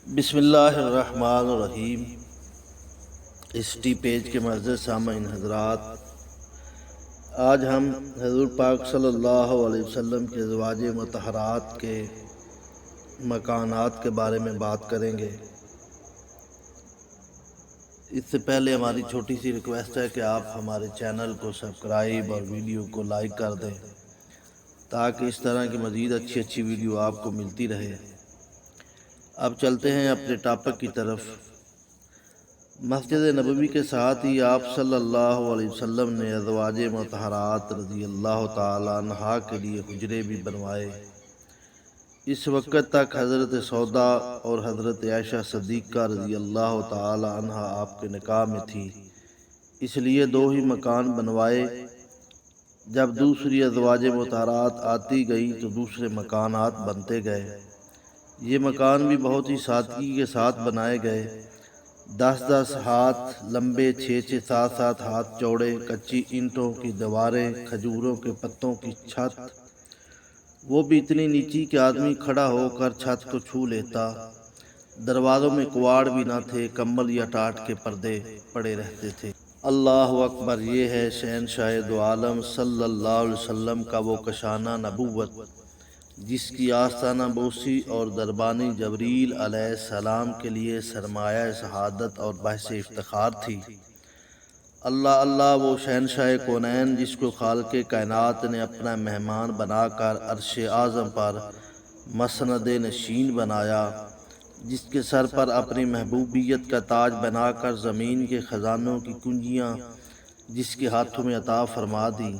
بسم اللہ الرحمن الرحیم۔ اس ٹی پیج کے معزز سامعین حضرات، آج ہم حضور پاک صلی اللہ علیہ وسلم کے ازواج مطہرات کے مکانات کے بارے میں بات کریں گے۔ اس سے پہلے ہماری چھوٹی سی ریکویسٹ ہے کہ آپ ہمارے چینل کو سبسکرائب اور ویڈیو کو لائک کر دیں تاکہ اس طرح کی مزید اچھی ویڈیو آپ کو ملتی رہے۔ اب چلتے ہیں اپنے ٹاپک کی طرف۔ مسجد نبوی کے ساتھ ہی آپ صلی اللہ علیہ وسلم نے ازواج مطہرات رضی اللہ تعالی عنہا کے لیے حجرے بھی بنوائے۔ اس وقت تک حضرت سودا اور حضرت عائشہ صدیقہ رضی اللہ تعالی عنہا آپ کے نکاح میں تھی، اس لیے دو ہی مکان بنوائے۔ جب دوسری ازواج مطہرات آتی گئی تو دوسرے مکانات بنتے گئے۔ یہ مکان بھی بہت ہی سادگی کے ساتھ بنائے گئے۔ 10 ہاتھ لمبے، 6-7 ہاتھ چوڑے، کچی اینٹوں کی دیواریں، کھجوروں کے پتوں کی چھت، وہ بھی اتنی نیچی کہ آدمی کھڑا ہو کر چھت کو چھو لیتا۔ دروازوں میں کواڑ بھی نہ تھے، کمبل یا ٹاٹ کے پردے پڑے رہتے تھے۔ اللہ اکبر! یہ ہے شہنشاہ دو عالم صلی اللہ علیہ وسلم کا وہ کشانہ نبوت جس کی آستانہ بوسی اور دربانی جبریل علیہ السلام کے لیے سرمایہ سعادت اور باعث افتخار تھی۔ اللہ اللہ! وہ شہنشاہ کونین جس کو خالق کائنات نے اپنا مہمان بنا کر عرش اعظم پر مسند نشین بنایا، جس کے سر پر اپنی محبوبیت کا تاج بنا کر زمین کے خزانوں کی کنجیاں جس کے ہاتھوں میں عطا فرما دی،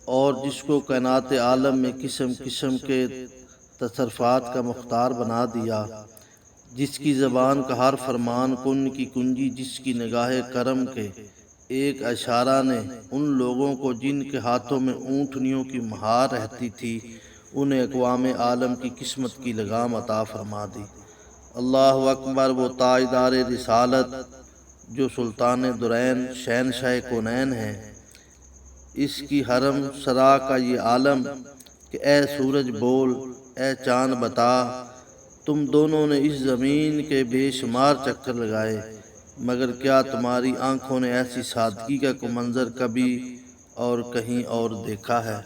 اور جس کو کائنات عالم میں قسم قسم کے تصرفات کا مختار بنا دیا، جس کی زبان کا ہر فرمان کن کی کنجی، جس کی نگاہ کرم کے ایک اشارہ نے ان لوگوں کو جن کے ہاتھوں میں اونٹنیوں کی مہار رہتی تھی، انہیں اقوام عالم کی قسمت کی لگام عطا فرما دی۔ اللہ اکبر! وہ تاجدار رسالت جو سلطان درین شہنشاہ کونین ہیں، اس کی حرم سرا کا یہ عالم کہ اے سورج بول، اے چاند بتا، تم دونوں نے اس زمین کے بے شمار چکر لگائے، مگر کیا تمہاری آنکھوں نے ایسی سادگی کا کوئی منظر کبھی اور کہیں اور دیکھا ہے؟